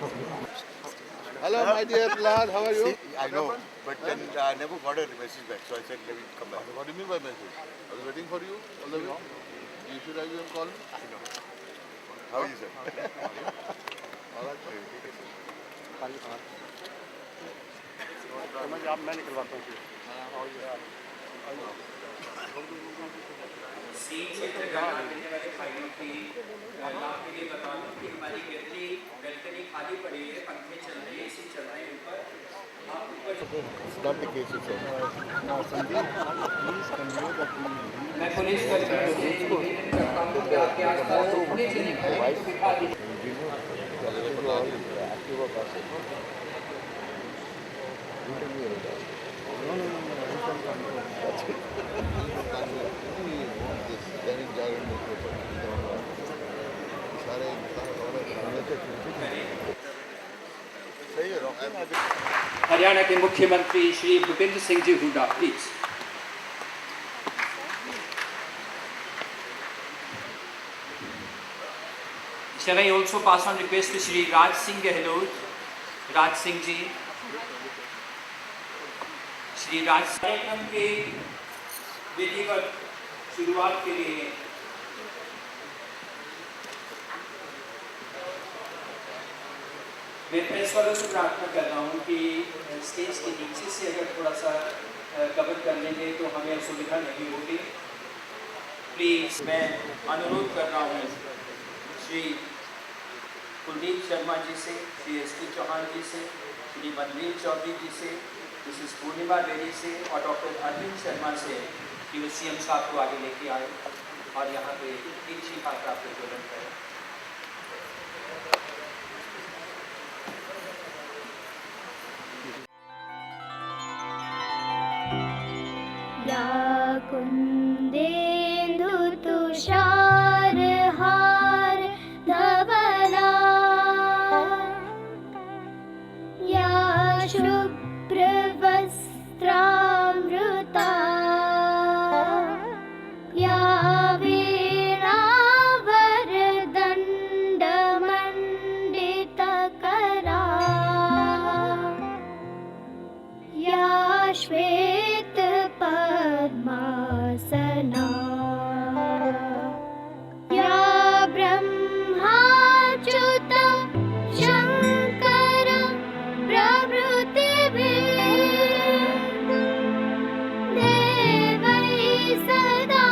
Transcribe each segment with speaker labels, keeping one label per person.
Speaker 1: Hello, my dear Prahlad, how are you?
Speaker 2: I know, but then I never got a message back, so I said let me come back.
Speaker 1: What do you mean by message? I was waiting for you all the way. You should have even called me.
Speaker 2: How are you, sir?
Speaker 1: All right.
Speaker 3: मैं निकलवाता हूँ।
Speaker 4: Seat से जगह मिलने वाले भाइयों की आपके लिए बता दूं कि हमारी बैल्कनी खाली पड़ी है, पंखे चल रहे हैं, एसी चल रहे हैं ऊपर। आप ऊपर
Speaker 1: It's not the case, it's
Speaker 4: मैं पुलिस कर्मियों से निवेदन करता हूँ कि आपके आसपास रुकने से निकले बिठा दीजिए। हरियाणा के मुख्यमंत्री Shri Bhupendra Singh ji Hooda, please. Shall I also pass on request to Shri Raj Singh Gehlot, Raj Singh जी, श्री राज कार्यक्रम के विधिवत शुरुआत के लिए मैं प्रेस वालों से प्रार्थना कर रहा हूँ कि स्टेज के नीचे से अगर थोड़ा सा कवर कर लेंगे तो हमें असुविधा नहीं होगी। प्लीज मैं अनुरोध कर रहा हूँ श्री कुलदीप शर्मा जी से, श्री एस.टी. चौहान जी से, श्री मनवीर चौधरी जी से, मिसेस पूर्णिमा बेरी से और डॉक्टर अरविंद शर्मा से कि वो सीएम साहब को आगे लेके आए और यहाँ पे एक ही बात आप प्रज्वलन करें।
Speaker 5: या कुन्देन्दु तुषार हार धवला या शुभ्र वस्त्रामृता या वीणावरदण्ड मण्डितकरा या श्वेत पद्मासना या ब्रह्माच्युतं शङ्करं प्रभृतिभिः देवैः सदा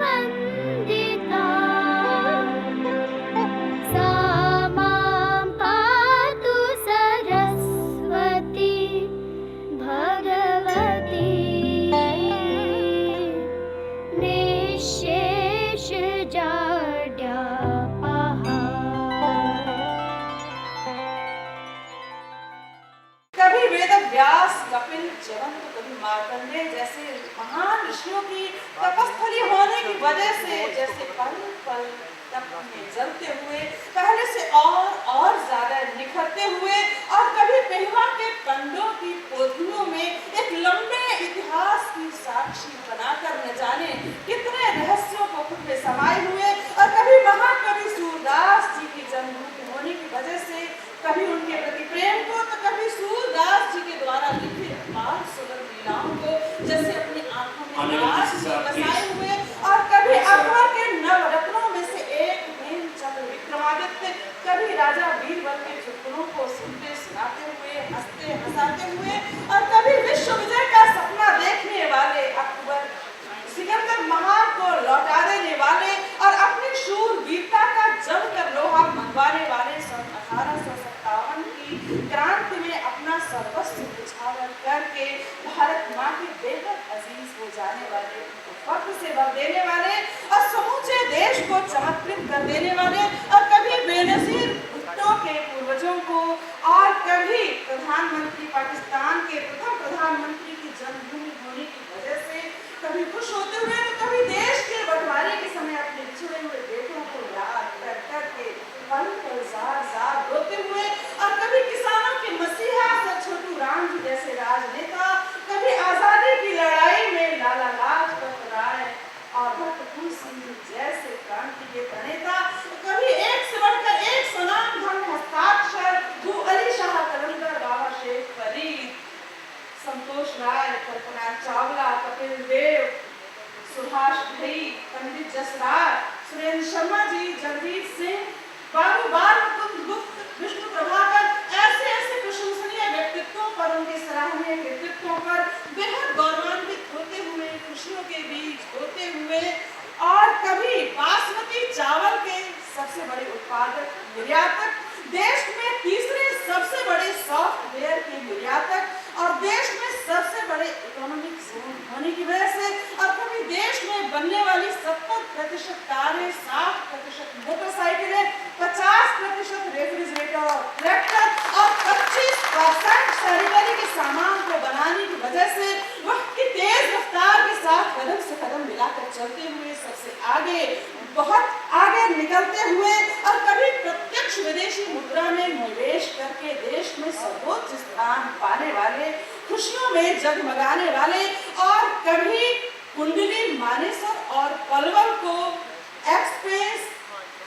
Speaker 5: वन्दिता सा मां पातु सरस्वती भगवती निःशेष जाड्यापहा।
Speaker 6: कभी वेद व्यास, कपिल, च्यवन तो कभी मार्कंडेय जैसे महान ऋषियों की तपस्थली होने की वजह से जैसे पल पल तप में जलते हुए पहले से और ज्यादा निखरते हुए और कभी पेहवा के कंडों की पोथलियों में एक लंबे इतिहास की साक्षी बनाकर न जाने कितने रहस्यों को खुद में समाये हुए और कभी महाकवि सूरदास जी की जन्मभूमि होने की वजह से कभी उनके प्रति प्रेम को तो कभी सूरदास जी के द्वारा लिखित पांच सुंदर लीलाओं को जैसे अपनी आंखों में बसाए हुए और कभी अकबर के नवरत्नों में से एक हेमचंद्र विक्रमादित्य, कभी राजा बीरबल के चुटकुलों को सुनते सुनाते हुए हंसते हंसाते हुए और कभी विश्व विजय का सपना देखने वाले अकबर सिकंदर महान को लौटा देने वाले और अपनी शूर वीरता का जमकर लोहा मनवाने वाले सन 1857 की क्रांति में अपना सर्वस्व निछावर करके भारत माँ की बेहद अजीज हो जाने वाले, फख्र से भर देने वाले और समूचे देश को चमत्कृत कर देने वाले और कभी बेनजीर भुट्टो के पूर्वजों को और कभी प्रधानमंत्री पाकिस्तान के प्रथम प्रधानमंत्री की जन्मभूमि होने की वजह से कभी खुश होते हुए तो कभी देश के बंटवारे के समय अपने बिछड़े हुए बेटों को याद कर करके पल पल जार जार रोते हुए और कभी किसानों के मसीहा सर छोटू राम जी जैसे राजनेता, कभी आजादी की लड़ाई में लाला लाजपत राय और भगत कपूर सिंह जी जैसे क्रांति के प्रणेता, कभी एक से बढ़कर एक स्वनाम धन हस्ताक्षर निर्यातक, देश में तीसरे सबसे बड़े सॉफ्टवेयर के निर्यातक और देश में सबसे बड़े इकोनॉमिक जोन होने की वजह से और कभी देश में बनने वाली 70% कारें, 60% मोटरसाइकिलें, 50% रेफ्रिजरेटर, ट्रैक्टर और 25% सैनिटरी के सामान को बनाने की वजह से वक्त की तेज रफ्तार के साथ कदम से कदम मिलाकर चलते हुए सबसे आगे, बहुत आगे निकलते हुए और कभी प्रत्यक्ष विदेशी मुद्रा में निवेश करके देश में सर्वोच्च स्थान पाने वाले, खुशियों में जगमगाने वाले और कभी कुंडली, मानेसर और पलवल को एक्सप्रेस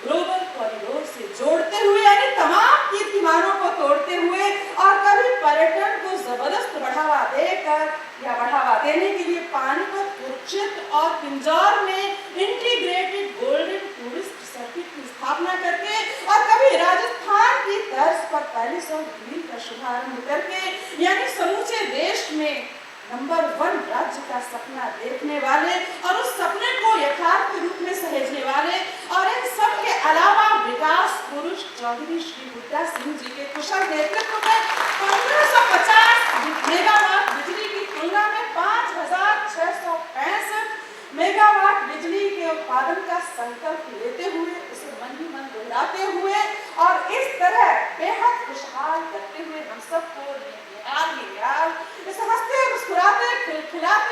Speaker 6: ग्लोबल कॉरिडोर से जोड़ते हुए यानी तमाम कीर्तिमानों को तोड़ते हुए और कभी पर्यटन को जबरदस्त बढ़ावा देकर या बढ़ावा देने के लिए पानीपत, कुरुक्षेत्र और पिंजौर में इंटीग्रेटेड गोल्डन टूरिस्ट सर्किट की स्थापना करके और कभी राजस्थान की तर्ज पर 4500 मील का शुभारंभ करके यानी समूचे देश में नंबर 1 राज्य का सपना देखने वाले और उस सपने को यथार्थ रूप में सहेजने वाले और इन सब के अलावा विकास पुरुष चौधरी श्री बुड्ढा सिंह जी के कुशल नेतृत्व में 1550 मेगावाट बिजली की तुलना में 5665 मेगावाट बिजली के उत्पादन का संकल्प लेते हुए उसे मन ही मन दोहराते हुए और इस तरह बेहद खुशहाल करते हुए हम सबको इस हंसते मुस्कुराते खिलखिलाते